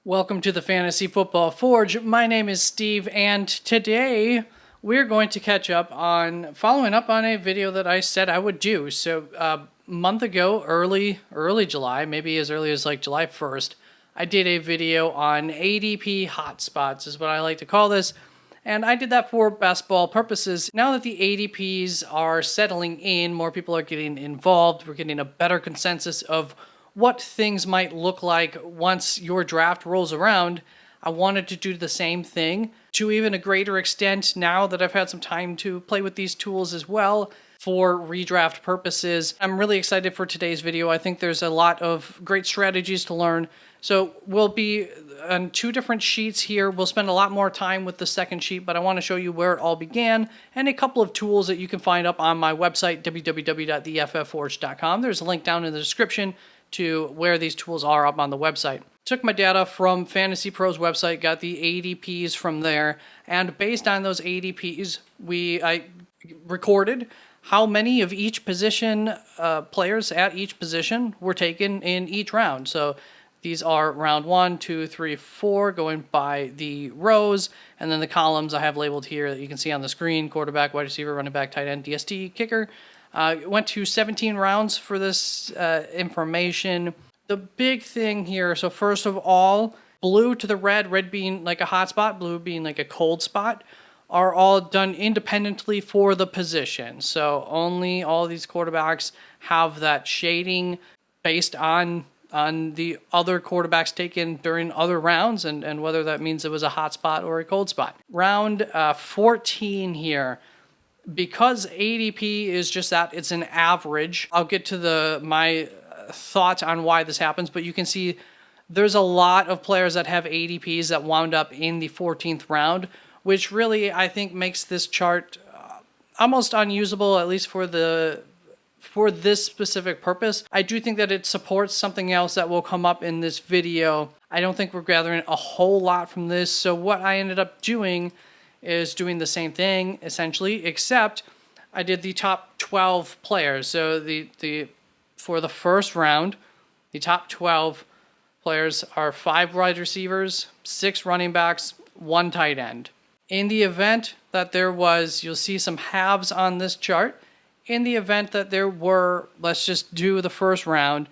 Welcome to the Fantasy Football Forge. My name is Steve, and today we're going to catch up on following up on a video that I said I would do. So a month ago, early July, maybe as early as like July 1st, I did a video on ADP hotspots, is what I like to call this. And I did that for best ball purposes. Now that the ADPs are settling in, more people are getting involved, we're getting a better consensus of what things might look like once your draft rolls around. I wanted to do the same thing to even a greater extent now that I've had some time to play with these tools as well for redraft purposes. I'm really excited for today's video. I think there's a lot of great strategies to learn. So we'll be on two different sheets here. We'll spend a lot more time with the second sheet, but I want to show you where it all began and a couple of tools that you can find up on my website, www.theFFforge.com. There's a link down in the description to where these tools are up on the website. Took my data from Fantasy Pros website, got the ADPs from there, and based on those ADPs, I recorded how many of each position players at each position were taken in each round. So these are round 1, 2, 3, 4, going by the rows, and then the columns I have labeled here that you can see on the screen: quarterback, wide receiver, running back, tight end, DST, kicker. Went to 17 rounds for this information. The big thing here, so first of all, blue to the red being like a hot spot, blue being like a cold spot, are all done independently for the position. So only all these quarterbacks have that shading based on the other quarterbacks taken during other rounds and whether that means it was a hot spot or a cold spot. Round 14 here. Because ADP is just that, it's an average. I'll get to my thoughts on why this happens, but you can see there's a lot of players that have ADPs that wound up in the 14th round, which really I think makes this chart almost unusable, at least for this specific purpose. I do think that it supports something else that will come up in this video. I don't think we're gathering a whole lot from this, so what I ended up doing is doing the same thing essentially, except I did the top 12 players. So for the first round, the top 12 players are 5 wide receivers, 6 running backs, 1 tight end. In the event that there was, you'll see some halves on this chart. In the event that there were, let's just do the first round,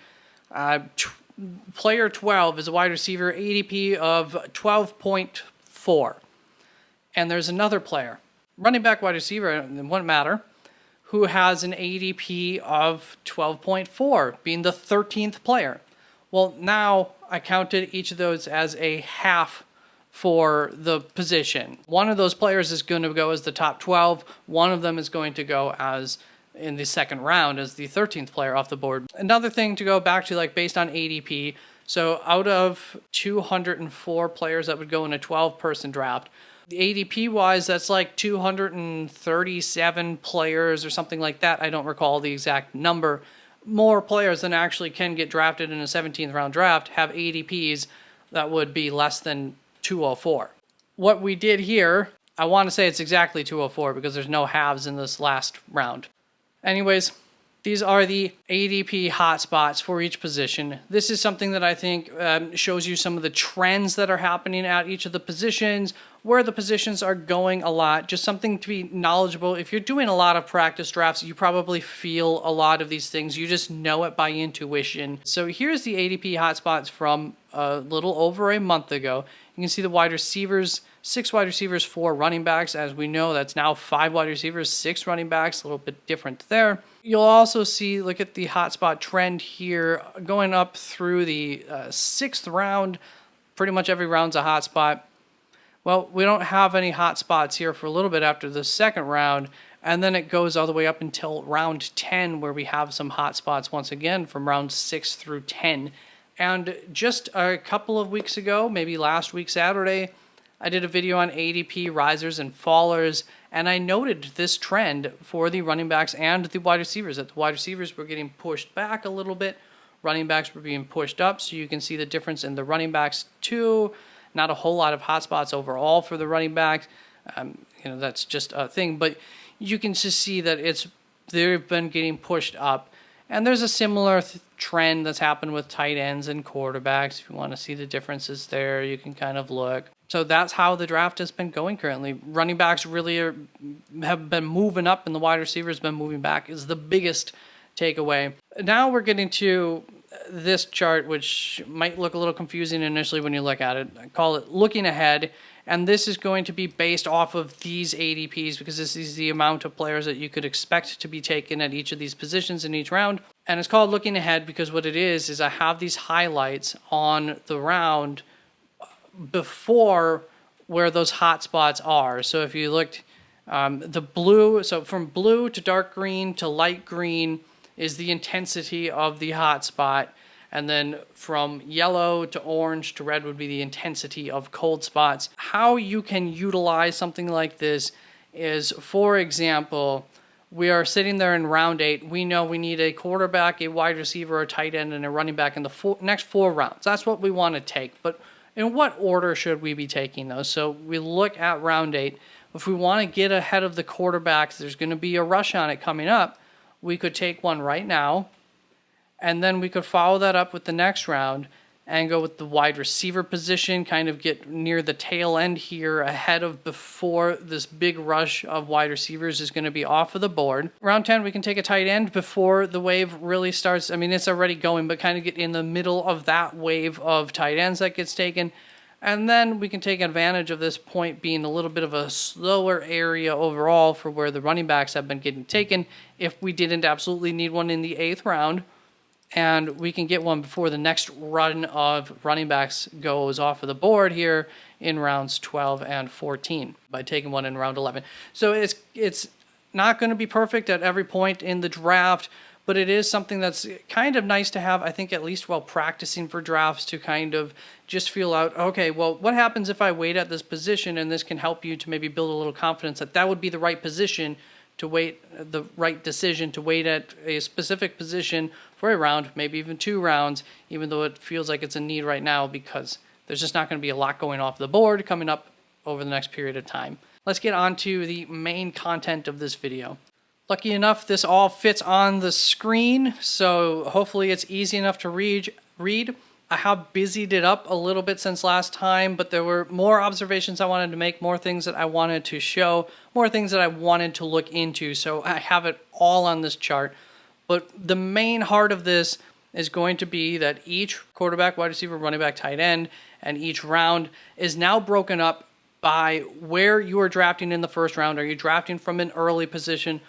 player 12 is a wide receiver, ADP of 12.4. And there's another player, running back, wide receiver, it wouldn't matter, who has an ADP of 12.4, being the 13th player. Well, now I counted each of those as a half for the position. One of those players is going to go as the top 12. One of them is going to go as in the second round as the 13th player off the board. Another thing to go back to, like based on ADP, so out of 204 players that would go in a 12-person draft, the ADP-wise, that's like 237 players or something like that. I don't recall the exact number. More players than actually can get drafted in a 17th round draft have ADPs that would be less than 204. What we did here, I want to say it's exactly 204 because there's no halves in this last round. Anyways, these are the ADP hotspots for each position. This is something that I think shows you some of the trends that are happening at each of the positions, where the positions are going a lot, just something to be knowledgeable. If you're doing a lot of practice drafts, you probably feel a lot of these things. You just know it by intuition. So here's the ADP hotspots from a little over a month ago. You can see the wide receivers, 6 wide receivers, 4 running backs. As we know, that's now 5 wide receivers, 6 running backs, a little bit different there. You'll also see, look at the hotspot trend here, going up through the 6th round. Pretty much every round's a hotspot. Well, we don't have any hotspots here for a little bit after the second round, and then it goes all the way up until round 10, where we have some hotspots once again from round 6 through 10. And just a couple of weeks ago, maybe last week Saturday, I did a video on ADP risers and fallers, and I noted this trend for the running backs and the wide receivers, that the wide receivers were getting pushed back a little bit, running backs were being pushed up, so you can see the difference in the running backs too. Not a whole lot of hotspots overall for the running backs. That's just a thing, but you can just see that they've been getting pushed up. And there's a similar trend that's happened with tight ends and quarterbacks. If you want to see the differences there, you can kind of look. So that's how the draft has been going currently. Running backs really have been moving up, and the wide receivers been moving back is the biggest takeaway. Now we're getting to this chart, which might look a little confusing initially when you look at it. I call it looking ahead, and this is going to be based off of these ADPs because this is the amount of players that you could expect to be taken at each of these positions in each round. And it's called looking ahead because what it is I have these highlights on the round before where those hot spots are. So if you looked, the blue, so from blue to dark green to light green is the intensity of the hot spot. And then from yellow to orange to red would be the intensity of cold spots. How you can utilize something like this is, for example, we are sitting there in round 8. We know we need a quarterback, a wide receiver, a tight end, and a running back in the next 4 rounds. That's what we want to take. But in what order should we be taking those? So we look at round 8. If we want to get ahead of the quarterbacks, there's going to be a rush on it coming up. We could take one right now, and then we could follow that up with the next round and go with the wide receiver position, kind of get near the tail end here ahead of before this big rush of wide receivers is going to be off of the board. Round 10, we can take a tight end before the wave really starts. I mean, it's already going, but kind of get in the middle of that wave of tight ends that gets taken. And then we can take advantage of this point being a little bit of a slower area overall for where the running backs have been getting taken if we didn't absolutely need one in the 8th round. And we can get one before the next run of running backs goes off of the board here in rounds 12 and 14 by taking one in round 11. So it's not going to be perfect at every point in the draft, but it is something that's kind of nice to have, I think, at least while practicing for drafts, to kind of just feel out, okay, well, what happens if I wait at this position? And this can help you to maybe build a little confidence that that would be the right position to wait, the right decision to wait at a specific position for a round, maybe even 2 rounds, even though it feels like it's a need right now because there's just not going to be a lot going off the board coming up over the next period of time. Let's get on to the main content of this video. Lucky enough, this all fits on the screen, so hopefully it's easy enough to read. I have busied it up a little bit since last time, but there were more observations I wanted to make, more things that I wanted to show, more things that I wanted to look into, so I have it all on this chart. But the main heart of this is going to be that each quarterback, wide receiver, running back, tight end, and each round is now broken up by where you are drafting in the first round. Are you drafting from an early position,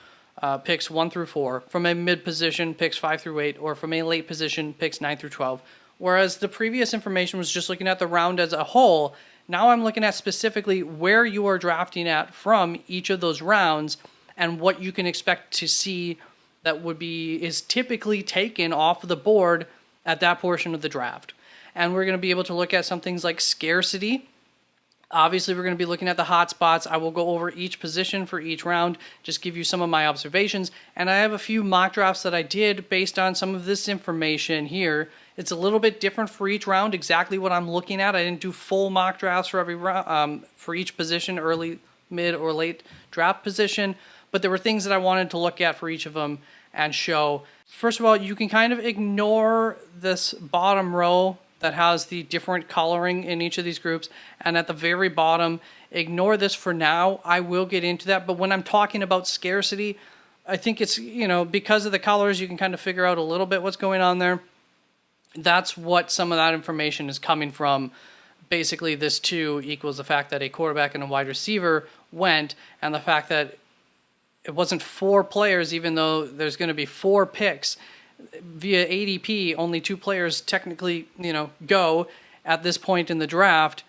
picks 1 through 4, from a mid position, picks 5 through 8, or from a late position, picks 9 through 12? Whereas the previous information was just looking at the round as a whole, now I'm looking at specifically where you are drafting at from each of those rounds and what you can expect to see that is typically taken off of the board at that portion of the draft. And we're going to be able to look at some things like scarcity. Obviously, we're going to be looking at the hot spots. I will go over each position for each round, just give you some of my observations. And I have a few mock drafts that I did based on some of this information here. It's a little bit different for each round, exactly what I'm looking at. I didn't do full mock drafts for every round, for each position, early, mid, or late draft position. But there were things that I wanted to look at for each of them and show. First of all, you can kind of ignore this bottom row that has the different coloring in each of these groups. And at the very bottom, ignore this for now. I will get into that. But when I'm talking about scarcity, I think it's, because of the colors, you can kind of figure out a little bit what's going on there. That's what some of that information is coming from. Basically, this 2 equals the fact that a quarterback and a wide receiver went, and the fact that it wasn't 4 players, even though there's going to be 4 picks. Via ADP, only 2 players technically, go at this point in the draft.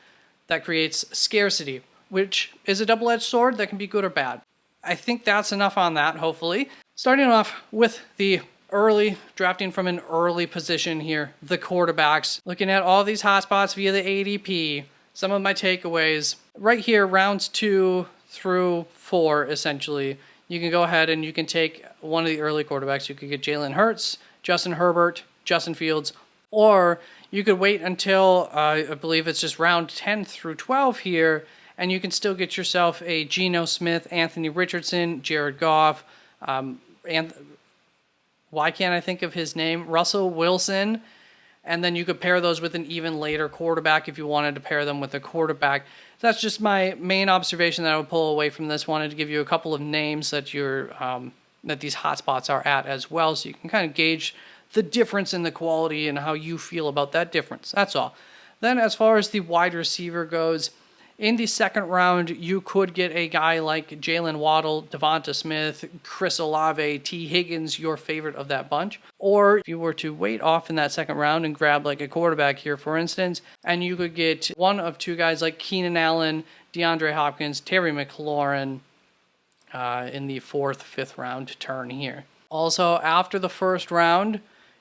That creates scarcity, which is a double-edged sword that can be good or bad. I think that's enough on that, hopefully. Starting off with the early, drafting from an early position here, the quarterbacks. Looking at all these hotspots via the ADP, some of my takeaways. Right here, rounds 2 through 4, essentially. You can go ahead and you can take one of the early quarterbacks. You could get Jalen Hurts, Justin Herbert, Justin Fields, or you could wait until, I believe it's just round 10 through 12 here, and you can still get yourself a Geno Smith, Anthony Richardson, Jared Goff, and Why can't I think of his name? Russell Wilson. And then you could pair those with an even later quarterback if you wanted to pair them with a quarterback. That's just my main observation that I would pull away from this. Wanted to give you a couple of names that that these hotspots are at as well, so you can kind of gauge the difference in the quality and how you feel about that difference. That's all. Then as far as the wide receiver goes, in the second round, you could get a guy like Jalen Waddle, Devonta Smith, Chris Olave, T. Higgins, your favorite of that bunch. Or if you were to wait off in that second round and grab like a quarterback here, for instance, and you could get one of two guys like Keenan Allen, DeAndre Hopkins, Terry McLaurin in the fourth, fifth round turn here. Also, after the first round,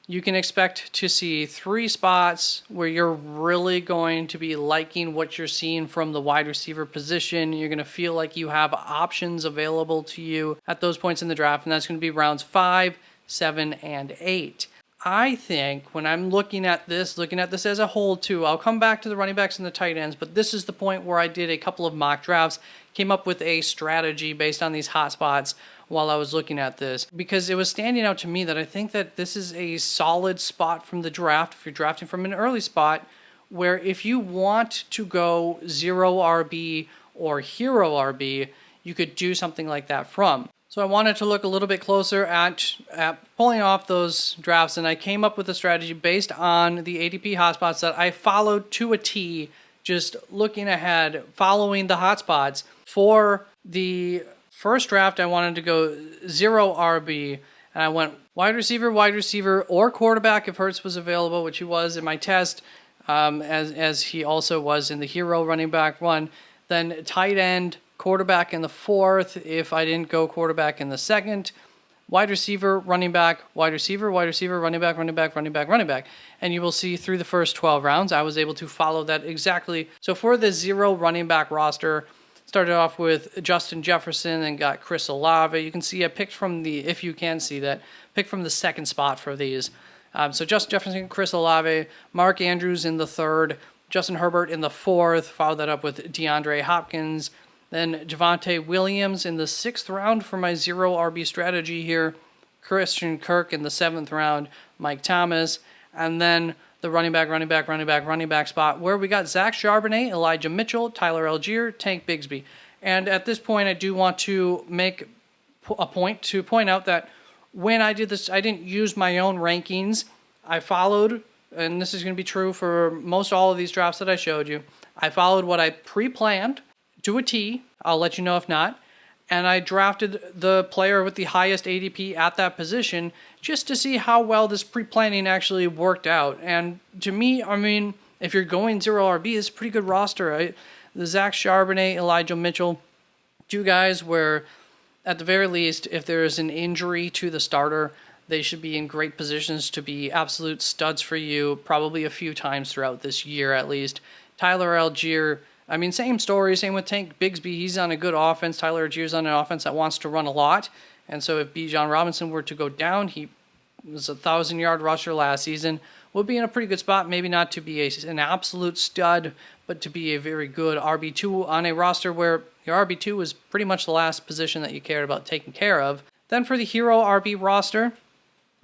you can expect to see 3 spots where you're really going to be liking what you're seeing from the wide receiver position. You're going to feel like you have options available to you at those points in the draft, and that's going to be rounds 5, 7, and 8. I think when I'm looking at this as a whole too, I'll come back to the running backs and the tight ends, but this is the point where I did a couple of mock drafts, came up with a strategy based on these hot spots while I was looking at this, because it was standing out to me that I think that this is a solid spot from the draft if you're drafting from an early spot, where if you want to go 0 RB or hero RB, you could do something like that from. So I wanted to look a little bit closer at pulling off those drafts, and I came up with a strategy based on the ADP hotspots that I followed to a T, just looking ahead, following the hotspots. For the first draft, I wanted to go 0 RB, and I went wide receiver, or quarterback if Hurts was available, which he was in my test, as he also was in the hero running back one. Then tight end, quarterback in the fourth if I didn't go quarterback in the second. Wide receiver, running back, wide receiver, running back. And you will see through the first 12 rounds, I was able to follow that exactly. So for the 0 running back roster, started off with Justin Jefferson and got Chris Olave. You can see I picked from if you can see that, picked from the second spot for these. So Justin Jefferson, Chris Olave, Mark Andrews in the third, Justin Herbert in the fourth, followed that up with DeAndre Hopkins, then Javonte Williams in the 6th round for my 0 RB strategy here, Christian Kirk in the 7th round, Mike Thomas, and then the running back spot where we got Zach Charbonnet, Elijah Mitchell, Tyler Algier, Tank Bigsby. And at this point, I do want to make a point to point out that when I did this, I didn't use my own rankings. I followed, and this is going to be true for most all of these drafts that I showed you, I followed what I pre-planned to a T. I'll let you know if not. And I drafted the player with the highest ADP at that position just to see how well this pre-planning actually worked out. And to me, I mean, if you're going 0 RB, it's a pretty good roster, right? The Zach Charbonnet, Elijah Mitchell, 2 guys where, at the very least, if there is an injury to the starter, they should be in great positions to be absolute studs for you, probably a few times throughout this year at least. Tyler Algier, I mean, same story, same with Tank Bigsby. He's on a good offense. Tyler Algier's on an offense that wants to run a lot. And so if Bijan Robinson were to go down, he was a 1,000-yard rusher last season, would be in a pretty good spot, maybe not to be an absolute stud, but to be a very good RB2 on a roster where your RB2 was pretty much the last position that you cared about taking care of. Then for the hero RB roster,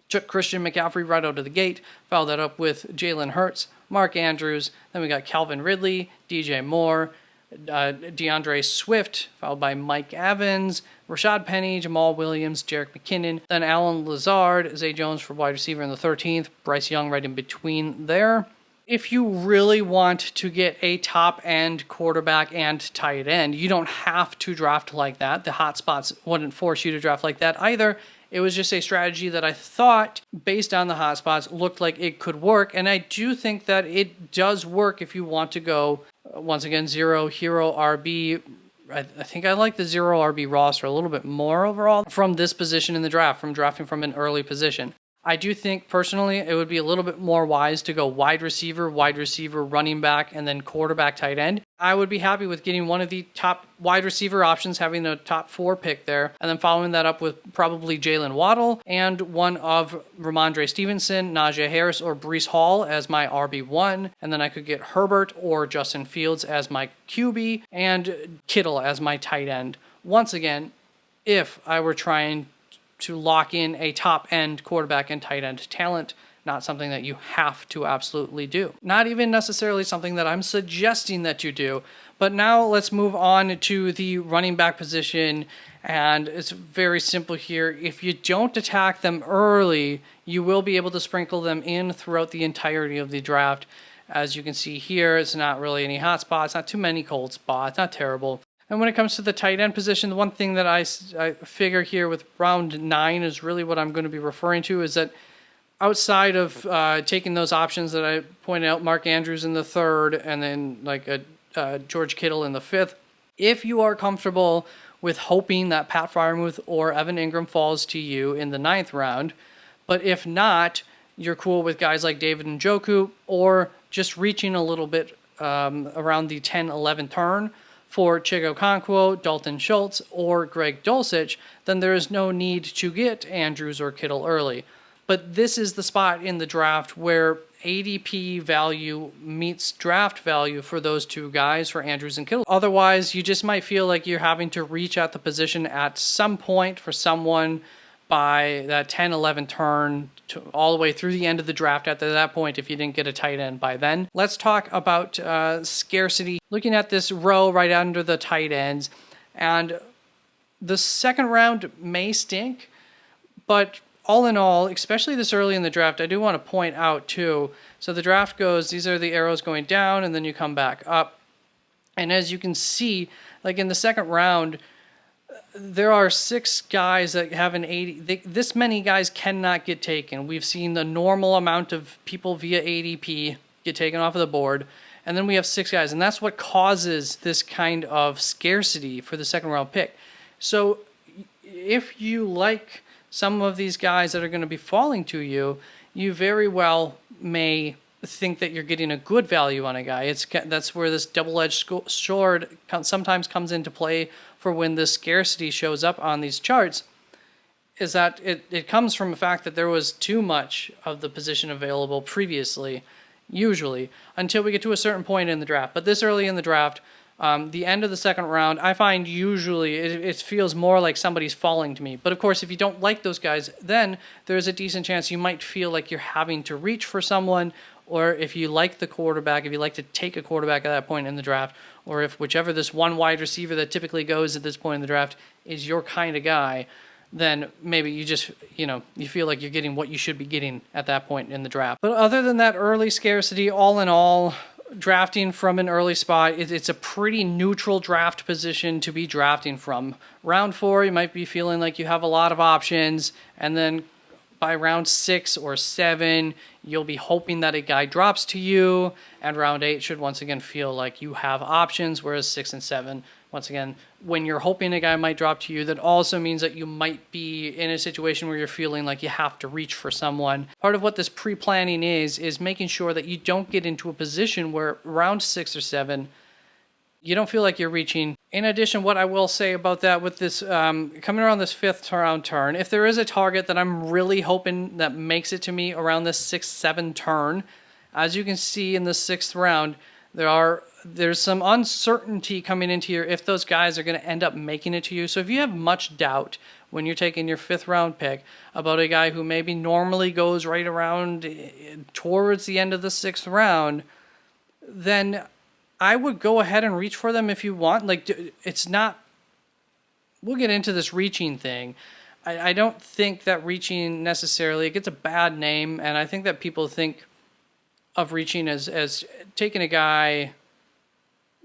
took Christian McCaffrey right out of the gate, followed that up with Jalen Hurts, Mark Andrews, then we got Calvin Ridley, DJ Moore, DeAndre Swift, followed by Mike Evans, Rashad Penny, Jamal Williams, Jerick McKinnon, then Alan Lazard, Zay Jones for wide receiver in the 13th, Bryce Young right in between there. If you really want to get a top-end quarterback and tight end, you don't have to draft like that. The hotspots wouldn't force you to draft like that either. It was just a strategy that I thought, based on the hotspots, looked like it could work. And I do think that it does work if you want to go, once again, 0 hero RB. I think I like the 0 RB roster a little bit more overall from this position in the draft, from drafting from an early position. I do think, personally, it would be a little bit more wise to go wide receiver, running back, and then quarterback, tight end. I would be happy with getting one of the top wide receiver options, having the top 4 pick there, and then following that up with probably Jalen Waddle and one of Ramondre Stevenson, Najee Harris, or Breece Hall as my RB1, and then I could get Herbert or Justin Fields as my QB, and Kittle as my tight end. Once again, if I were trying to lock in a top end quarterback and tight end talent. Not something that you have to absolutely do. Not even necessarily something that I'm suggesting that you do. But now let's move on to the running back position. And it's very simple here. If you don't attack them early, you will be able to sprinkle them in throughout the entirety of the draft. As you can see here, it's not really any hot spots, not too many cold spots, not terrible. And when it comes to the tight end position, the one thing that I figure here with round 9 is really what I'm going to be referring to is that outside of taking those options that I pointed out, Mark Andrews in the 3rd, and then like a George Kittle in the 5th, if you are comfortable with hoping that Pat Freiermuth or Evan Ingram falls to you in the 9th round, but if not, you're cool with guys like David Njoku or just reaching a little bit around the 10-11 turn for Chig Okonkwo, Dalton Schultz, or Greg Dulcich, then there is no need to get Andrews or Kittle early. But this is the spot in the draft where ADP value meets draft value for those two guys, for Andrews and Kittle. Otherwise, you just might feel like you're having to reach at the position at some point for someone by that 10-11 turn to all the way through the end of the draft at that point if you didn't get a tight end by then. Let's talk about scarcity. Looking at this row right under the tight ends, and the 2nd round may stink, but all in all, especially this early in the draft, I do want to point out too, so the draft goes, these are the arrows going down, and then you come back up. And as you can see, like in the 2nd round, there are 6 guys that have an 80. This many guys cannot get taken. We've seen the normal amount of people via ADP get taken off of the board, and then we have 6 guys, and that's what causes this kind of scarcity for the 2nd round pick. So if you like some of these guys that are going to be falling to you, you very well may think that you're getting a good value on a guy. That's where this double-edged sword sometimes comes into play for when the scarcity shows up on these charts, is that it comes from the fact that there was too much of the position available previously, usually, until we get to a certain point in the draft. But this early in the draft, the end of the 2nd round, I find usually it feels more like somebody's falling to me. But of course, if you don't like those guys, then there's a decent chance you might feel like you're having to reach for someone, or if you like the quarterback, if you like to take a quarterback at that point in the draft, or if whichever this one wide receiver that typically goes at this point in the draft is your kind of guy, then maybe you just, you feel like you're getting what you should be getting at that point in the draft. But other than that early scarcity, all in all, drafting from an early spot, it's a pretty neutral draft position to be drafting from. Round 4, you might be feeling like you have a lot of options, and then by round 6 or 7, you'll be hoping that a guy drops to you, and round 8 should once again feel like you have options, whereas 6 and 7, once again, when you're hoping a guy might drop to you, that also means that you might be in a situation where you're feeling like you have to reach for someone. Part of what this pre-planning is making sure that you don't get into a position where round 6 or 7, you don't feel like you're reaching. In addition, what I will say about that with this coming around this 5th round turn, if there is a target that I'm really hoping that makes it to me around this 6-7 turn, as you can see in the 6th round, there's some uncertainty coming into here if those guys are going to end up making it to you. So if you have much doubt when you're taking your 5th round pick about a guy who maybe normally goes right around towards the end of the 6th round, then I would go ahead and reach for them if you want. Like, it's not, we'll get into this reaching thing. I don't think that reaching necessarily, it gets a bad name, and I think that people think of reaching as taking a guy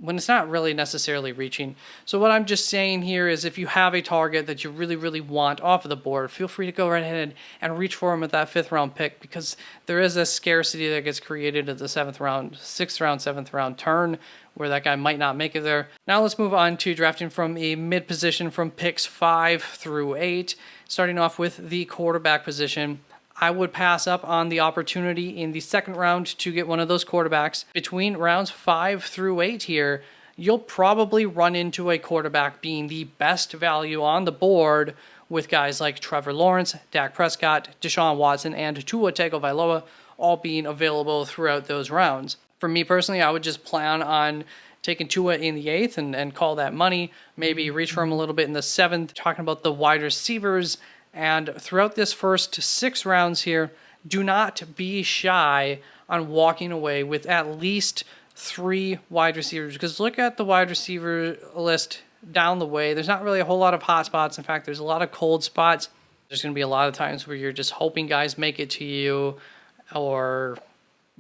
when it's not really necessarily reaching. So what I'm just saying here is if you have a target that you really, really want off of the board, feel free to go right ahead and reach for him at that 5th round pick, because there is a scarcity that gets created at the 7th round, 6th round, 7th round turn where that guy might not make it there. Now let's move on to drafting from a mid position from picks 5 through 8, starting off with the quarterback position. I would pass up on the opportunity in the 2nd round to get one of those quarterbacks. Between rounds 5 through 8 here, you'll probably run into a quarterback being the best value on the board with guys like Trevor Lawrence, Dak Prescott, Deshaun Watson, and Tua Tagovailoa all being available throughout those rounds. For me personally, I would just plan on taking Tua in the 8th and call that money. Maybe reach for him a little bit in the 7th, talking about the wide receivers And throughout this first 6 rounds here, do not be shy on walking away with at least 3 wide receivers, because look at the wide receiver list down the way. There's not really a whole lot of hot spots. In fact, there's a lot of cold spots. There's going to be a lot of times where you're just hoping guys make it to you, or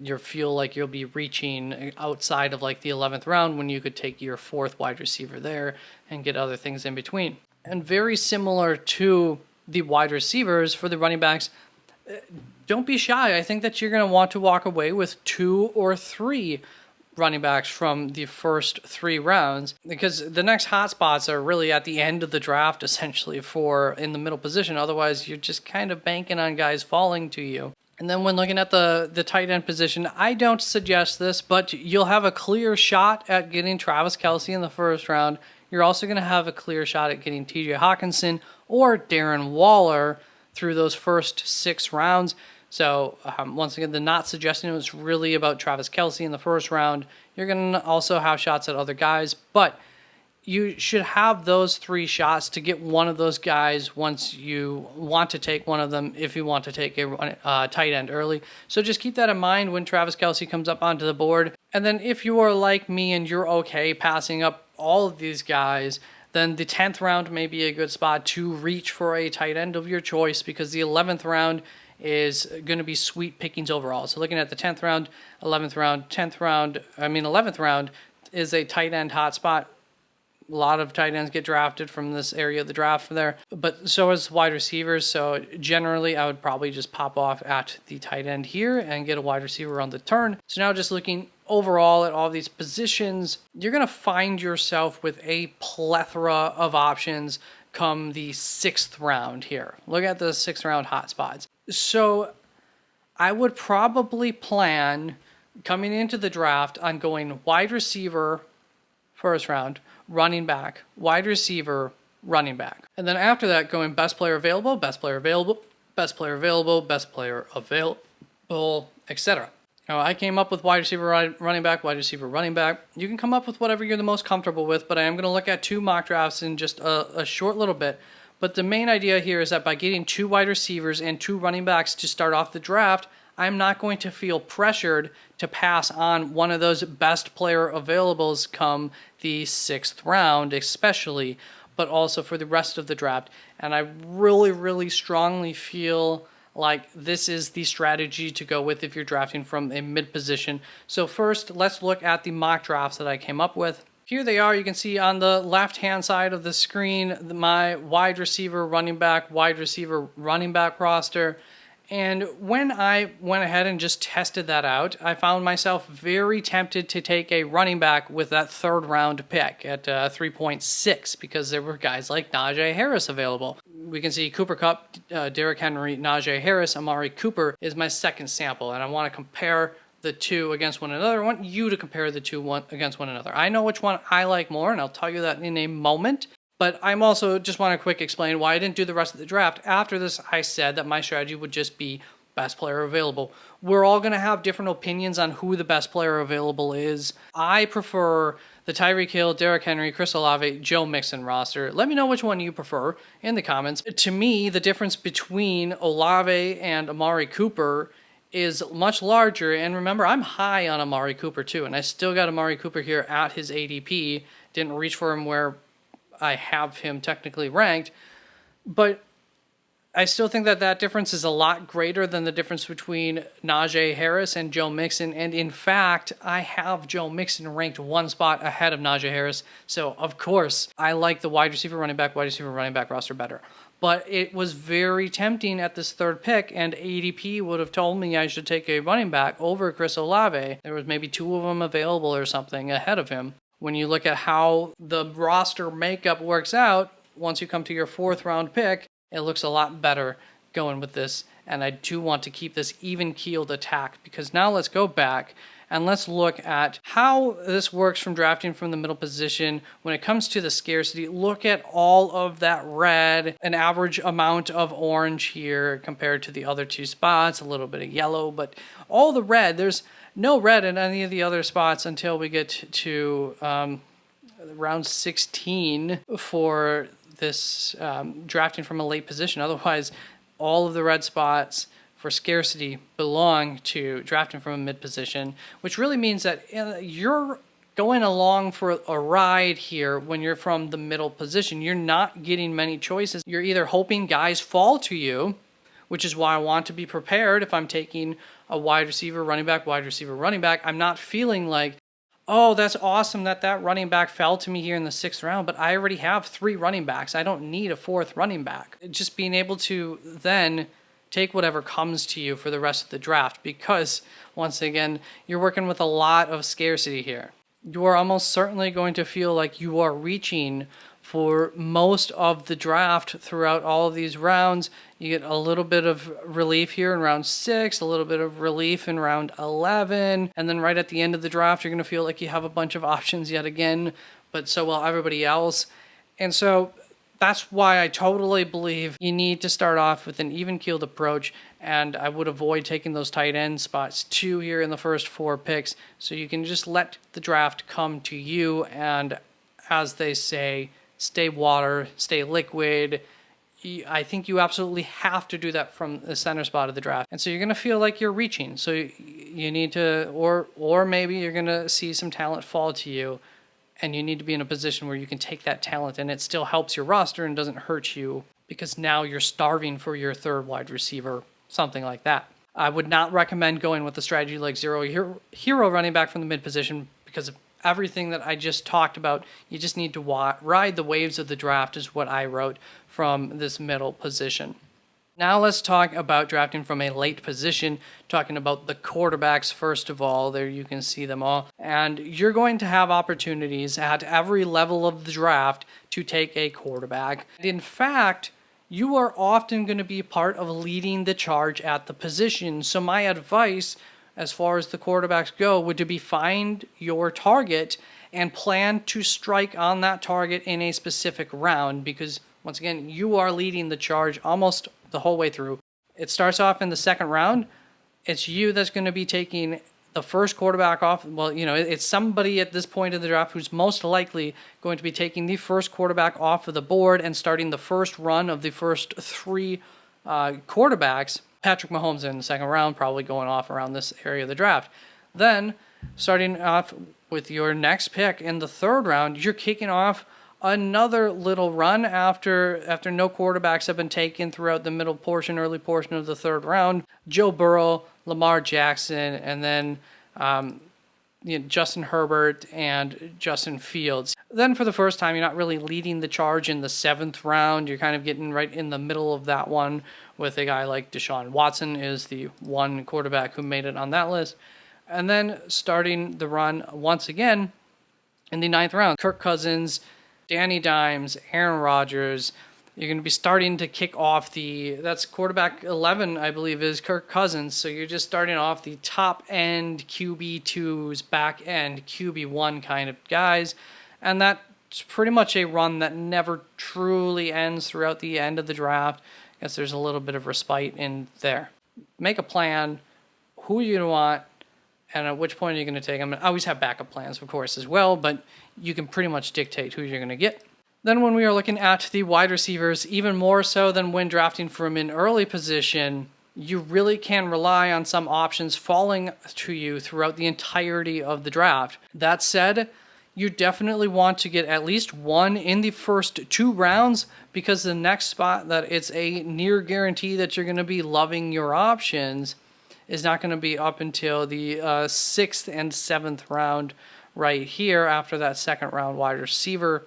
you feel like you'll be reaching outside of like the 11th round when you could take your 4th wide receiver there and get other things in between. And very similar to the wide receivers, for the running backs, don't be shy. I think that you're going to want to walk away with 2 or 3 running backs from the first 3 rounds, because the next hot spots are really at the end of the draft, essentially, for in the middle position. Otherwise, you're just kind of banking on guys falling to you. And then when looking at the tight end position, I don't suggest this, but you'll have a clear shot at getting Travis Kelce in the first round. You're also going to have a clear shot at getting TJ Hawkinson or Darren Waller through those first 6 rounds. So once again, the not suggesting it was really about Travis Kelce in the first round. You're going to also have shots at other guys, but you should have those 3 shots to get one of those guys once you want to take one of them, if you want to take a tight end early. So just keep that in mind when Travis Kelce comes up onto the board. And then if you are like me and you're okay passing up all of these guys, then the 10th round may be a good spot to reach for a tight end of your choice, because the 11th round is going to be sweet pickings overall. So looking at the 10th round, 11th round, 11th round is a tight end hotspot. A lot of tight ends get drafted from this area of the draft there, but so is wide receivers. So generally, I would probably just pop off at the tight end here and get a wide receiver on the turn. So now just looking overall at all these positions, you're going to find yourself with a plethora of options come the 6th round here. Look at the 6th round hotspots. So I would probably plan coming into the draft on going wide receiver first round, running back, wide receiver, running back. And then after that, going best player available, best player available, best player available, best player available, etc. Now, I came up with wide receiver, running back, wide receiver, running back. You can come up with whatever you're the most comfortable with, but I am going to look at 2 mock drafts in just a short little bit. But the main idea here is that by getting 2 wide receivers and 2 running backs to start off the draft, I'm not going to feel pressured to pass on one of those best player availables come the 6th round, especially, but also for the rest of the draft. And I really, really strongly feel like this is the strategy to go with if you're drafting from a mid position. So first, let's look at the mock drafts that I came up with. Here they are. You can see on the left-hand side of the screen, my wide receiver, running back roster. And when I went ahead and just tested that out, I found myself very tempted to take a running back with that 3rd round pick at 3.6, because there were guys like Najee Harris available. We can see Cooper Kupp, Derrick Henry, Najee Harris, Amari Cooper is my second sample, and I want to compare the 2 against one another. I want you to compare the 2 against one another. I know which one I like more, and I'll tell you that in a moment. But I'm also just want to quick explain why I didn't do the rest of the draft. After this, I said that my strategy would just be best player available. We're all going to have different opinions on who the best player available is. I prefer the Tyreek Hill, Derrick Henry, Chris Olave, Joe Mixon roster. Let me know which one you prefer in the comments. To me, the difference between Olave and Amari Cooper is much larger. And remember, I'm high on Amari Cooper too, and I still got Amari Cooper here at his ADP. Didn't reach for him where I have him technically ranked, but I still think that that difference is a lot greater than the difference between Najee Harris and Joe Mixon. And in fact, I have Joe Mixon ranked 1 spot ahead of Najee Harris. So of course, I like the wide receiver, running back roster better. But it was very tempting at this 3rd pick, and ADP would have told me I should take a running back over Chris Olave. There was maybe 2 of them available or something ahead of him. When you look at how the roster makeup works out, once you come to your 4th round pick, it looks a lot better going with this. And I do want to keep this even-keeled attack, because now let's go back and let's look at how this works from drafting from the middle position. When it comes to the scarcity, look at all of that red, an average amount of orange here compared to the other 2 spots, a little bit of yellow, but all the red, there's no red in any of the other spots until we get to round 16 for this drafting from a late position. Otherwise, all of the red spots for scarcity belong to drafting from a mid position, which really means that you're going along for a ride here when you're from the middle position. You're not getting many choices. You're either hoping guys fall to you, which is why I want to be prepared if I'm taking a wide receiver, running back, wide receiver, running back. I'm not feeling like, oh, that's awesome that running back fell to me here in the 6th round, but I already have 3 running backs. I don't need a 4th running back. Just being able to then take whatever comes to you for the rest of the draft, because once again, you're working with a lot of scarcity here. You are almost certainly going to feel like you are reaching for most of the draft throughout all of these rounds. You get a little bit of relief here in round 6, a little bit of relief in round 11, and then right at the end of the draft, you're going to feel like you have a bunch of options yet again, but so will everybody else. And so that's why I totally believe you need to start off with an even-keeled approach, and I would avoid taking those tight end spots 2 here in the first 4 picks, so you can just let the draft come to you, and as they say, stay water, stay liquid. I think you absolutely have to do that from the center spot of the draft. And so you're going to feel like you're reaching. So you need to, or maybe you're going to see some talent fall to you, and you need to be in a position where you can take that talent and it still helps your roster and doesn't hurt you because now you're starving for your 3rd wide receiver, something like that. I would not recommend going with a strategy like zero hero running back from the mid position because of everything that I just talked about. You just need to ride the waves of the draft is what I wrote from this middle position. Now let's talk about drafting from a late position, talking about the quarterbacks first of all. There you can see them all. And you're going to have opportunities at every level of the draft to take a quarterback. In fact, you are often going to be part of leading the charge at the position. So my advice as far as the quarterbacks go would to be find your target and plan to strike on that target in a specific round, because once again, you are leading the charge almost the whole way through. It starts off in the 2nd round. It's you that's going to be taking the first quarterback off. Well, it's somebody at this point in the draft who's most likely going to be taking the first quarterback off of the board and starting the first run of the first 3 quarterbacks. Patrick Mahomes in the 2nd round, probably going off around this area of the draft. Then, starting off with your next pick in the 3rd round, you're kicking off another little run after no quarterbacks have been taken throughout the early portion of the 3rd round. Joe Burrow, Lamar Jackson, and then Justin Herbert and Justin Fields. Then for the first time, you're not really leading the charge in the 7th round. You're kind of getting right in the middle of that one with a guy like Deshaun Watson is the one quarterback who made it on that list. And then starting the run once again in the 9th round, Kirk Cousins, Danny Dimes, Aaron Rodgers. You're going to be starting to kick off that's quarterback 11, I believe, is Kirk Cousins. So you're just starting off the top end QB2s, back end QB1 kind of guys. And that's pretty much a run that never truly ends throughout the end of the draft. I guess there's a little bit of respite in there. Make a plan, who you want, and at which point are you going to take them. I always have backup plans, of course, as well, but you can pretty much dictate who you're going to get. Then when we are looking at the wide receivers, even more so than when drafting from an early position, you really can rely on some options falling to you throughout the entirety of the draft. That said, you definitely want to get at least one in the first 2 rounds, because the next spot that it's a near guarantee that you're going to be loving your options is not going to be up until the 6th and 7th round right here. After that 2nd round wide receiver,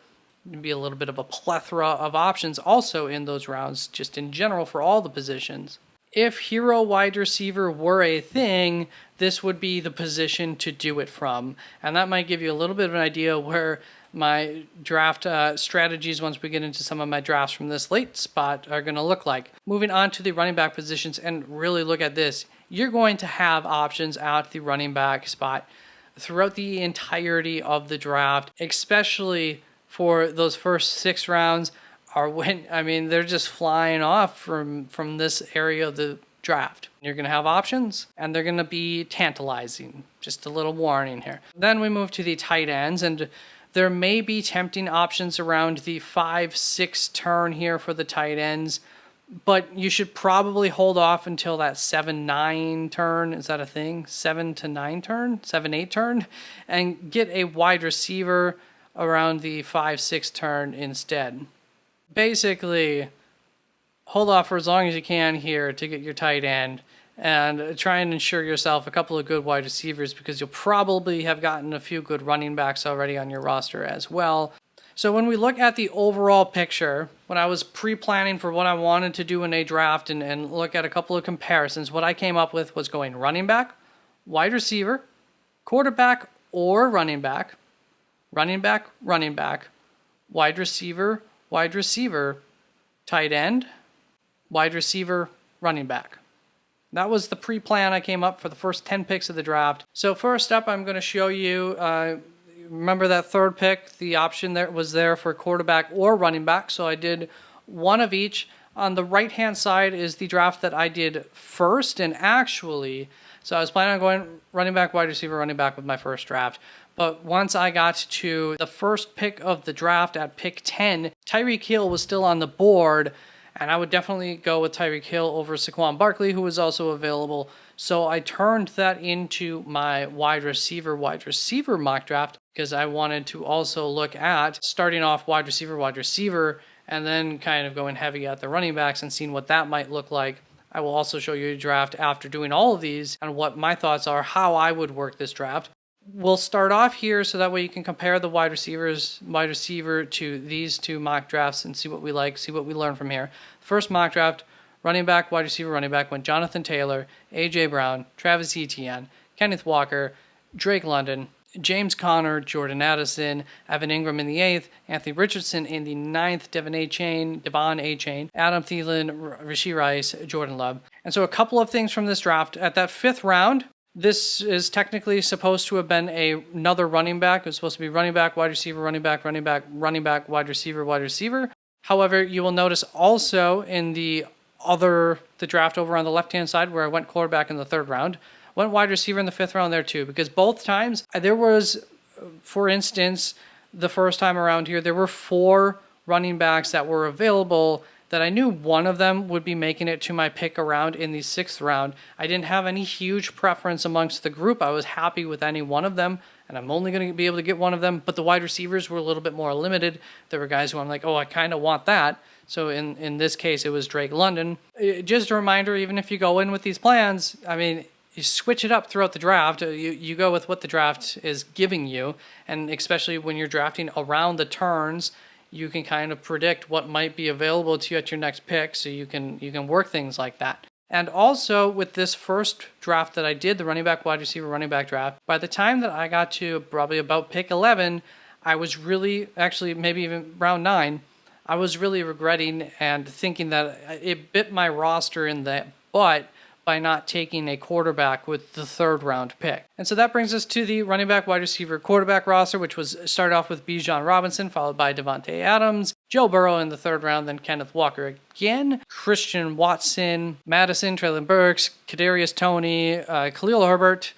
be a little bit of a plethora of options also in those rounds, just in general for all the positions. If hero wide receiver were a thing, this would be the position to do it from. And that might give you a little bit of an idea where my draft strategies, once we get into some of my drafts from this late spot, are going to look like. Moving on to the running back positions, and really look at this. You're going to have options at the running back spot throughout the entirety of the draft, especially for those first 6 rounds. They're just flying off from this area of the draft. You're going to have options, and they're going to be tantalizing. Just a little warning here. Then we move to the tight ends, and There may be tempting options around the 5-6 turn here for the tight ends, but you should probably hold off until that 7-9 turn. Is that a thing? 7 to 9 turn? 7-8 turn? And get a wide receiver around the 5-6 turn instead. Basically, hold off for as long as you can here to get your tight end and try and ensure yourself a couple of good wide receivers, because you'll probably have gotten a few good running backs already on your roster as well. So when we look at the overall picture, when I was pre-planning for what I wanted to do in a draft and look at a couple of comparisons, what I came up with was going running back, wide receiver, quarterback or running back, running back, wide receiver, tight end, wide receiver, running back. That was the pre-plan I came up for the first 10 picks of the draft. So first up, I'm going to show you, remember that third pick, the option that was there for quarterback or running back. So I did one of each. On the right-hand side is the draft that I did first, and actually, so I was planning on going running back, wide receiver, running back with my first draft. But once I got to the first pick of the draft at pick 10, Tyreek Hill was still on the board, and I would definitely go with Tyreek Hill over Saquon Barkley, who was also available. So I turned that into my wide receiver mock draft, because I wanted to also look at starting off wide receiver, and then kind of going heavy at the running backs and seeing what that might look like. I will also show you a draft after doing all of these and what my thoughts are, how I would work this draft. We'll start off here so that way you can compare the wide receiver to these two mock drafts and see what we like, see what we learn from here. First mock draft, running back, wide receiver, running back went Jonathan Taylor, A.J. Brown, Travis Etienne, Kenneth Walker, Drake London, James Conner, Jordan Addison, Evan Ingram in the 8th, Anthony Richardson in the 9th, Devon Achane, Adam Thielen, Rashee Rice, Jordan Love. And so a couple of things from this draft. At that 5th round, this is technically supposed to have been another running back. It was supposed to be running back, wide receiver, running back, wide receiver. However, you will notice also in the draft over on the left-hand side where I went quarterback in the 3rd round, went wide receiver in the 5th round there too, because both times there was, for instance, the first time around here, there were 4 running backs that were available that I knew one of them would be making it to my pick around in the 6th round. I didn't have any huge preference amongst the group. I was happy with any one of them, and I'm only going to be able to get one of them, but the wide receivers were a little bit more limited. There were guys who I'm like, oh, I kind of want that. So in this case, it was Drake London. Just a reminder, even if you go in with these plans, I mean, you switch it up throughout the draft. You go with what the draft is giving you, and especially when you're drafting around the turns, you can kind of predict what might be available to you at your next pick, so you can work things like that. And also with this first draft that I did, the running back, wide receiver, running back draft, by the time that I got to probably about pick 11, I was really, actually maybe even round 9, I was really regretting and thinking that it bit my roster in the butt by not taking a quarterback with the 3rd round pick. And so that brings us to the running back, wide receiver, quarterback roster, which was started off with Bijan Robinson, followed by Davante Adams, Joe Burrow in the 3rd round, then Kenneth Walker again, Christian Watson, Madison, Treylon Burks, Kadarius Toney, Khalil Herbert,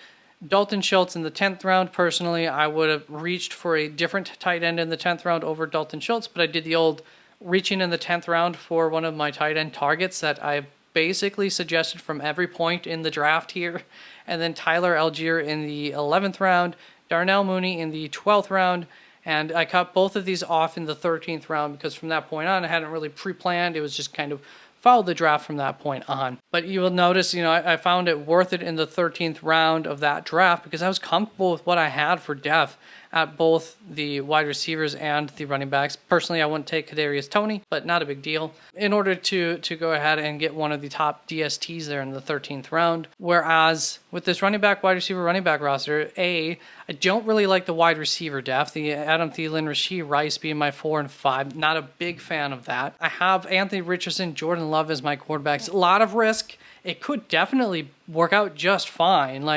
Dalton Schultz in the 10th round. Personally, I would have reached for a different tight end in the 10th round over Dalton Schultz, but I did the old reaching in the 10th round for one of my tight end targets that I've basically suggested from every point in the draft here. And then Tyler Algier in the 11th round, Darnell Mooney in the 12th round, and I cut both of these off in the 13th round because from that point on I hadn't really pre-planned. It was just kind of followed the draft from that point on. But you will notice, I found it worth it in the 13th round of that draft because I was comfortable with what I had for depth at both the wide receivers and the running backs. Personally, I wouldn't take Kadarius Toney, but not a big deal, in order to go ahead and get one of the top DSTs there in the 13th round. Whereas with this running back, wide receiver, running back roster, I don't really like the wide receiver depth. The Adam Thielen, Rashee Rice being my 4 and 5. Not a big fan of that. I have Anthony Richardson, Jordan Love as my quarterbacks. A lot of risk. It could definitely work out just fine.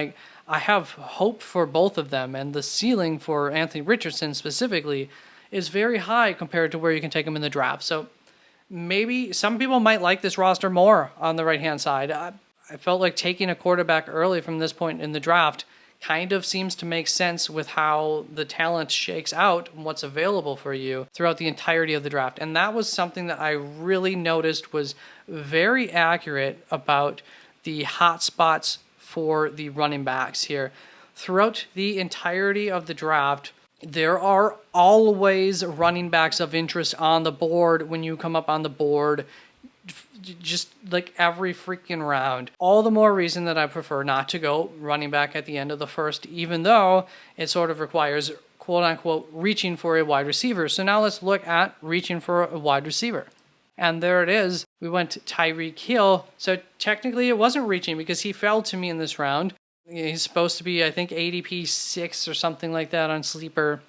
I have hope for both of them, and the ceiling for Anthony Richardson specifically is very high compared to where you can take him in the draft. So maybe some people might like this roster more on the right-hand side. I felt like taking a quarterback early from this point in the draft kind of seems to make sense with how the talent shakes out and what's available for you throughout the entirety of the draft. And that was something that I really noticed was very accurate about the hot spots for the running backs here. Throughout the entirety of the draft, there are always running backs of interest on the board when you come up on the board, just like every freaking round. All the more reason that I prefer not to go running back at the end of the first, even though it sort of requires quote unquote reaching for a wide receiver. So now let's look at reaching for a wide receiver. And there it is. We went to Tyreek Hill. So technically it wasn't reaching because he fell to me in this round. He's supposed to be, I think, ADP 6 or something like that on Sleeper.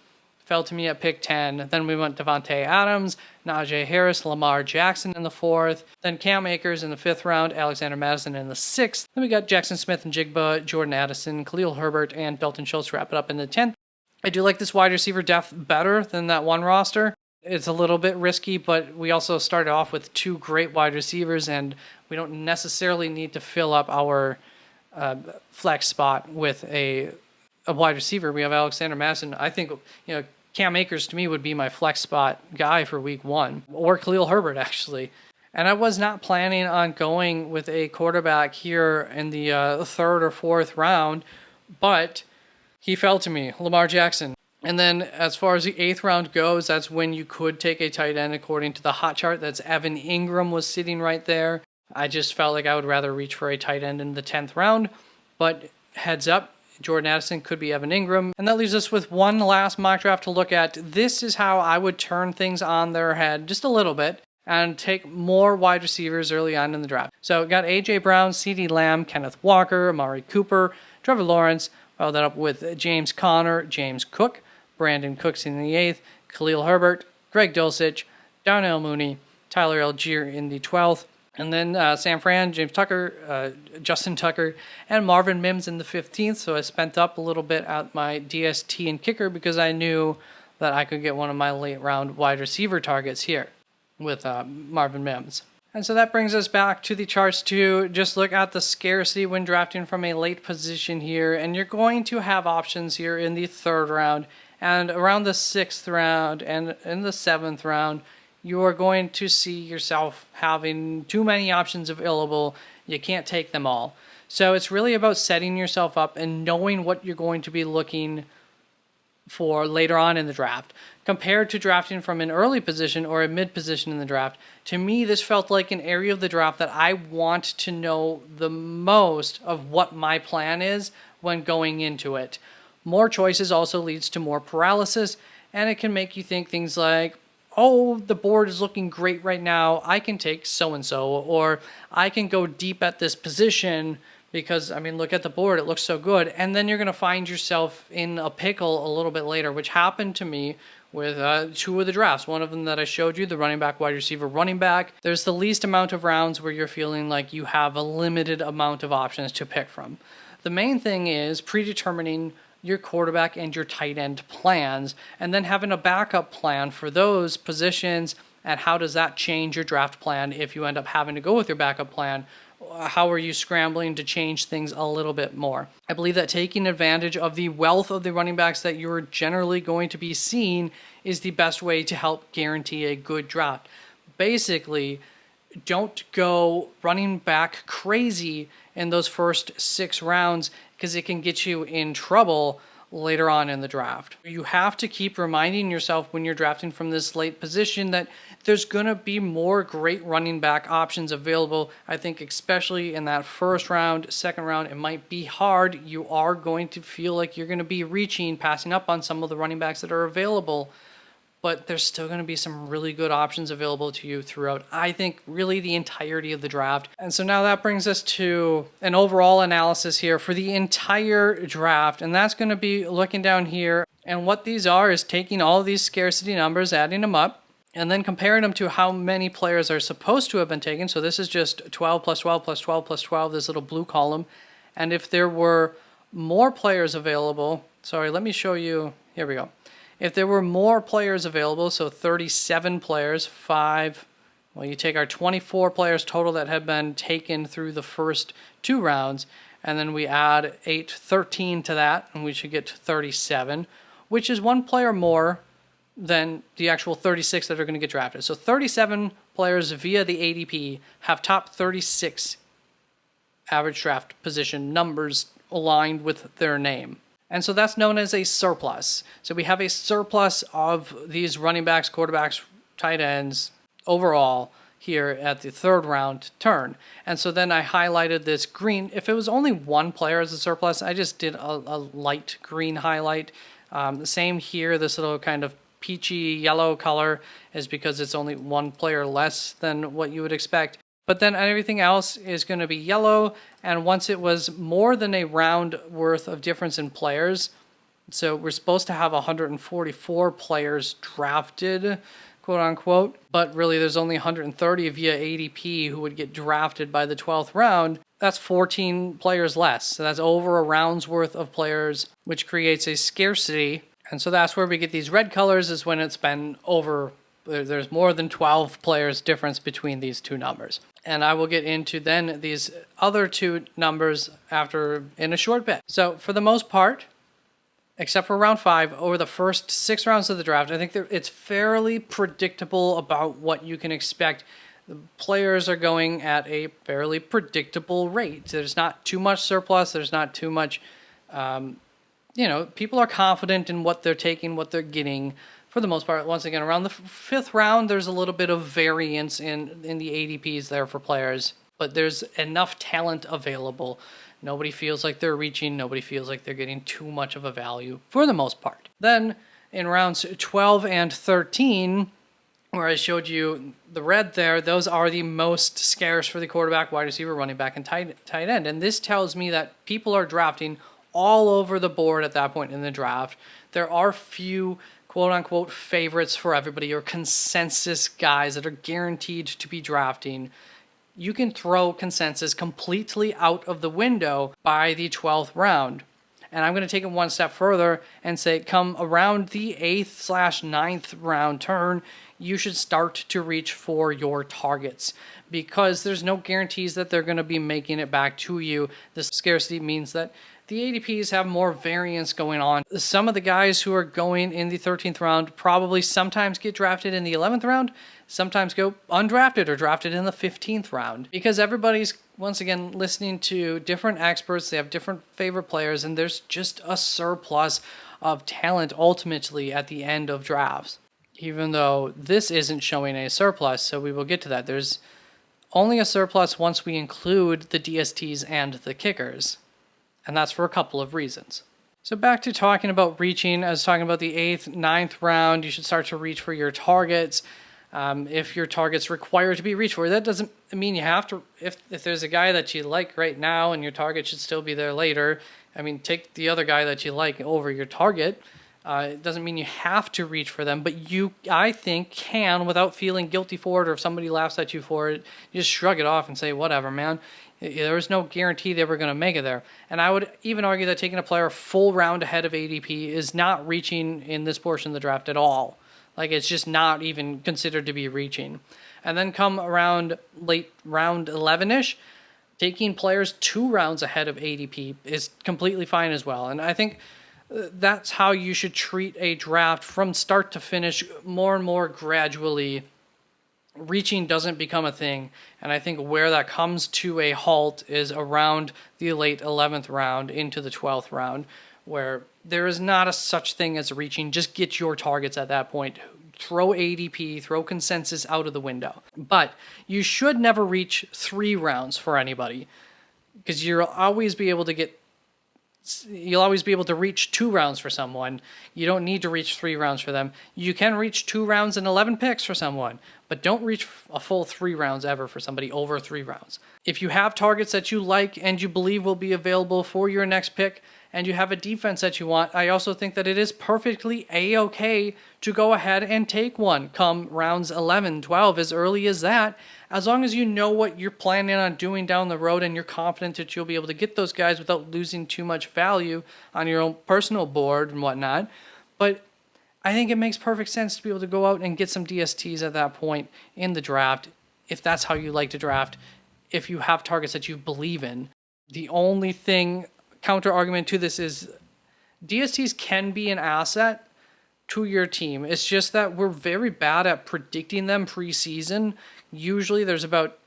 Fell to me at pick 10. Then we went Devontae Adams, Najee Harris, Lamar Jackson in the 4th. Then Cam Akers in the 5th round, Alexander Madison in the 6th. Then we got Jackson Smith and Jigba, Jordan Addison, Khalil Herbert, and Dalton Schultz wrap it up in the 10th. I do like this wide receiver depth better than that one roster. It's a little bit risky, but we also started off with 2 great wide receivers, and we don't necessarily need to fill up our flex spot with a wide receiver. We have Alexander Madison. I think, Cam Akers to me would be my flex spot guy for week 1, or Khalil Herbert actually. And I was not planning on going with a quarterback here in the 3rd or 4th round, but he fell to me, Lamar Jackson. And then as far as the 8th round goes, that's when you could take a tight end according to the hot chart. That's Evan Ingram was sitting right there. I just felt like I would rather reach for a tight end in the 10th round, but heads up, Jordan Addison could be Evan Ingram. And that leaves us with one last mock draft to look at. This is how I would turn things on their head just a little bit and take more wide receivers early on in the draft. So we got A.J. Brown, CeeDee Lamb, Kenneth Walker, Amari Cooper, Trevor Lawrence, followed that up with James Conner, James Cook, Brandon Cooks in the 8th, Khalil Herbert, Greg Dulcich, Darnell Mooney, Tyler Algier in the 12th, and then Sam Fran, James Tucker, Justin Tucker, and Marvin Mims in the 15th. So I spent up a little bit at my DST and kicker because I knew that I could get one of my late round wide receiver targets here with Marvin Mims. And so that brings us back to the charts to just look at the scarcity when drafting from a late position here. And you're going to have options here in the 3rd round and around the 6th round and in the 7th round. You are going to see yourself having too many options available. You can't take them all. So it's really about setting yourself up and knowing what you're going to be looking for later on in the draft. Compared to drafting from an early position or a mid position in the draft, to me, this felt like an area of the draft that I want to know the most of what my plan is when going into it. More choices also leads to more paralysis, and it can make you think things like, oh, the board is looking great right now, I can take so-and-so, or I can go deep at this position because, look at the board, it looks so good. And then you're going to find yourself in a pickle a little bit later, which happened to me with 2 of the drafts. One of them that I showed you, the running back, wide receiver, running back. There's the least amount of rounds where you're feeling like you have a limited amount of options to pick from. The main thing is predetermining your quarterback and your tight end plans, and then having a backup plan for those positions. And how does that change your draft plan if you end up having to go with your backup plan? How are you scrambling to change things a little bit more? I believe that taking advantage of the wealth of the running backs that you're generally going to be seeing is the best way to help guarantee a good draft. Basically, don't go running back crazy in those first 6 rounds because it can get you in trouble later on in the draft. You have to keep reminding yourself when you're drafting from this late position that there's going to be more great running back options available. I think especially in that 1st round, 2nd round, it might be hard. You are going to feel like you're going to be reaching, passing up on some of the running backs that are available, but there's still going to be some really good options available to you throughout, I think, really the entirety of the draft. And so now that brings us to an overall analysis here for the entire draft, and that's going to be looking down here. And what these are is taking all of these scarcity numbers, adding them up, and then comparing them to how many players are supposed to have been taken. So this is just 12 plus 12 plus 12 plus 12, this little blue column. And if there were more players available, let me show you, here we go. If there were more players available, so 37 players, you take our 24 players total that had been taken through the first 2 rounds, and then we add 8, 13 to that, and we should get to 37, which is one player more than the actual 36 that are going to get drafted. So 37 players via the ADP have top 36 average draft position numbers aligned with their name. And so that's known as a surplus. So we have a surplus of these running backs, quarterbacks, tight ends overall here at the third round turn. And so then I highlighted this green. If it was only one player as a surplus, I just did a light green highlight. The same here, this little kind of peachy yellow color is because it's only one player less than what you would expect. But then everything else is going to be yellow. And once it was more than a round worth of difference in players, so we're supposed to have 144 players drafted, quote unquote, but really there's only 130 via ADP who would get drafted by the 12th round. That's 14 players less. So that's over a round's worth of players, which creates a scarcity. And so that's where we get these red colors, is when it's been over, there's more than 12 players difference between these two numbers. And I will get into then these other two numbers after in a short bit. So for the most part, except for round 5, over the first 6 rounds of the draft, I think it's fairly predictable about what you can expect. The players are going at a fairly predictable rate. There's not too much surplus. There's not too much, people are confident in what they're taking, what they're getting. For the most part, once again, around the 5th round, there's a little bit of variance in the ADPs there for players, but there's enough talent available. Nobody feels like they're reaching. Nobody feels like they're getting too much of a value for the most part. Then in rounds 12 and 13, where I showed you the red there, those are the most scarce for the quarterback, wide receiver, running back, and tight end. And this tells me that people are drafting all over the board at that point in the draft. There are few quote-unquote favorites for everybody, or consensus guys that are guaranteed to be drafting. You can throw consensus completely out of the window by the 12th round. And I'm going to take it one step further and say, come around the 8th/9th round turn, you should start to reach for your targets, because there's no guarantees that they're going to be making it back to you. This scarcity means that the ADPs have more variance going on. Some of the guys who are going in the 13th round probably sometimes get drafted in the 11th round, sometimes go undrafted or drafted in the 15th round, because everybody's, once again, listening to different experts. They have different favorite players, and there's just a surplus of talent ultimately at the end of drafts, even though this isn't showing a surplus. So we will get to that. There's only a surplus once we include the DSTs and the kickers. And that's for a couple of reasons. So back to talking about reaching. I was talking about the 8th, 9th round. You should start to reach for your targets. If your targets require to be reached for, that doesn't mean you have to. If there's a guy that you like right now and your target should still be there later, take the other guy that you like over your target. It doesn't mean you have to reach for them, but you, I think, can, without feeling guilty for it, or if somebody laughs at you for it, you just shrug it off and say, whatever, man. There was no guarantee they were going to make it there. And I would even argue that taking a player a full round ahead of ADP is not reaching in this portion of the draft at all. Like, it's just not even considered to be reaching. And then come around late round 11-ish, taking players 2 rounds ahead of ADP is completely fine as well. And I think that's how you should treat a draft from start to finish, more and more gradually. Reaching doesn't become a thing, and I think where that comes to a halt is around the late 11th round into the 12th round, where there is not a such thing as reaching. Just get your targets at that point. Throw ADP, throw consensus out of the window. But you should never reach 3 rounds for anybody, because you'll always be able to reach 2 rounds for someone. You don't need to reach 3 rounds for them. You can reach 2 rounds and 11 picks for someone, but don't reach a full 3 rounds ever for somebody over 3 rounds. If you have targets that you like and you believe will be available for your next pick, and you have a defense that you want, I also think that it is perfectly A-okay to go ahead and take one come rounds 11, 12, as early as that, as long as you know what you're planning on doing down the road and you're confident that you'll be able to get those guys without losing too much value on your own personal board and whatnot. But I think it makes perfect sense to be able to go out and get some DSTs at that point in the draft, if that's how you like to draft, if you have targets that you believe in. The only counter argument to this is DSTs can be an asset to your team. It's just that we're very bad at predicting them preseason. Usually there's about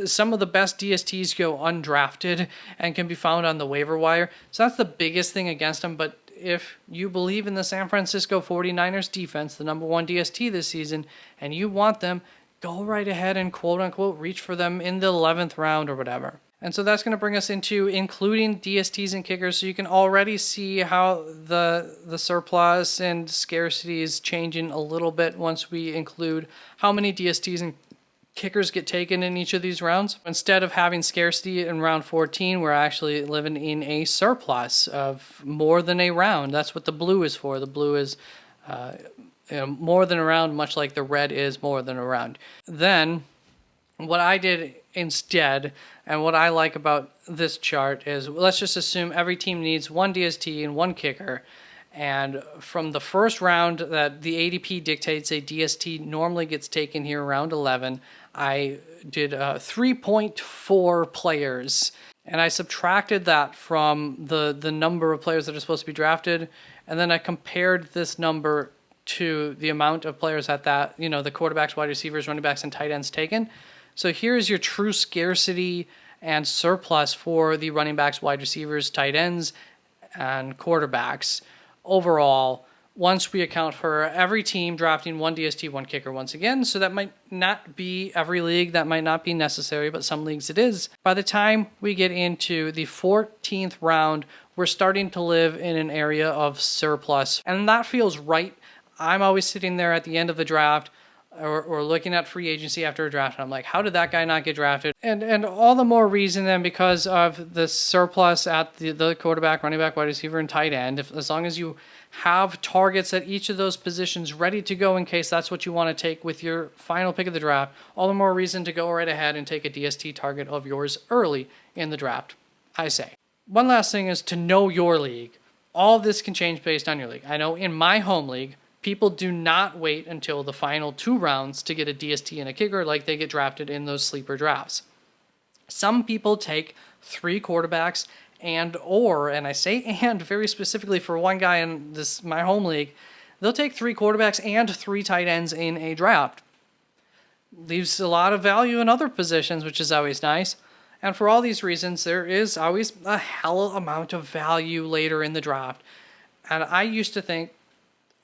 some of the best DSTs go undrafted and can be found on the waiver wire. So that's the biggest thing against them. But if you believe in the San Francisco 49ers defense, the number one DST this season, and you want them, go right ahead and quote unquote reach for them in the 11th round or whatever. And so that's going to bring us into including DSTs and kickers. So you can already see how the surplus and scarcity is changing a little bit once we include how many DSTs and kickers get taken in each of these rounds. Instead of having scarcity in round 14, we're actually living in a surplus of more than a round. That's what the blue is for. The blue is more than a round, much like the red is more than a round. Then what I did instead, and what I like about this chart is, let's just assume every team needs one DST and one kicker. And from the first round that the ADP dictates a DST normally gets taken here around 11, I did 3.4 players. And I subtracted that from the number of players that are supposed to be drafted. And then I compared this number to the amount of players that the quarterbacks, wide receivers, running backs, and tight ends taken. So here's your true scarcity and surplus for the running backs, wide receivers, tight ends, and quarterbacks. Overall, once we account for every team drafting one DST, one kicker once again, so that might not be every league, that might not be necessary, but some leagues it is. By the time we get into the 14th round, we're starting to live in an area of surplus, and that feels right. I'm always sitting there at the end of the draft or looking at free agency after a draft, and I'm like, how did that guy not get drafted? And all the more reason then because of the surplus at the quarterback, running back, wide receiver, and tight end. As long as you have targets at each of those positions ready to go in case that's what you want to take with your final pick of the draft, all the more reason to go right ahead and take a DST target of yours early in the draft, I say. One last thing is to know your league. All of this can change based on your league. I know in my home league, people do not wait until the final 2 rounds to get a DST and a kicker like they get drafted in those sleeper drafts. Some people take 3 quarterbacks and I say and very specifically for one guy in my home league, they'll take 3 quarterbacks and 3 tight ends in a draft. Leaves a lot of value in other positions, which is always nice. And for all these reasons, there is always a hell amount of value later in the draft. And I used to think,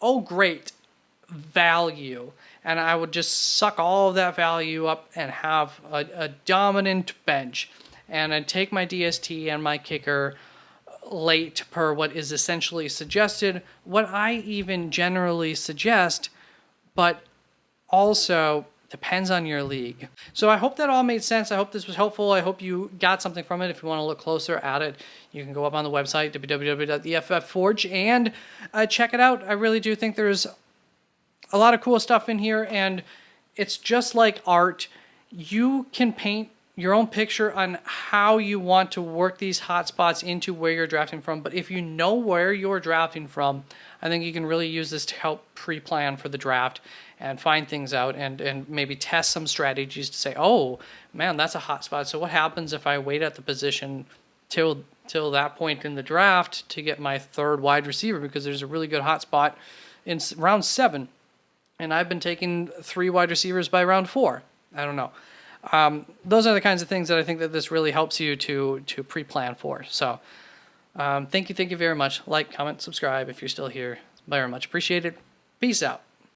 oh, great, value. And I would just suck all of that value up and have a dominant bench. And I'd take my DST and my kicker late per what is essentially suggested, what I even generally suggest, but also depends on your league. So I hope that all made sense. I hope this was helpful. I hope you got something from it. If you want to look closer at it, you can go up on the website, www.theFFForge, and check it out. I really do think there's a lot of cool stuff in here, and it's just like art. You can paint your own picture on how you want to work these hotspots into where you're drafting from. But if you know where you're drafting from, I think you can really use this to help pre-plan for the draft and find things out and maybe test some strategies to say, oh, man, that's a hotspot. So what happens if I wait at the position till that point in the draft to get my 3rd wide receiver because there's a really good hotspot in round 7, and I've been taking 3 wide receivers by round 4. I don't know. Those are the kinds of things that I think that this really helps you to pre-plan for. So thank you very much. Like, comment, subscribe if you're still here. Very much appreciated. Peace out.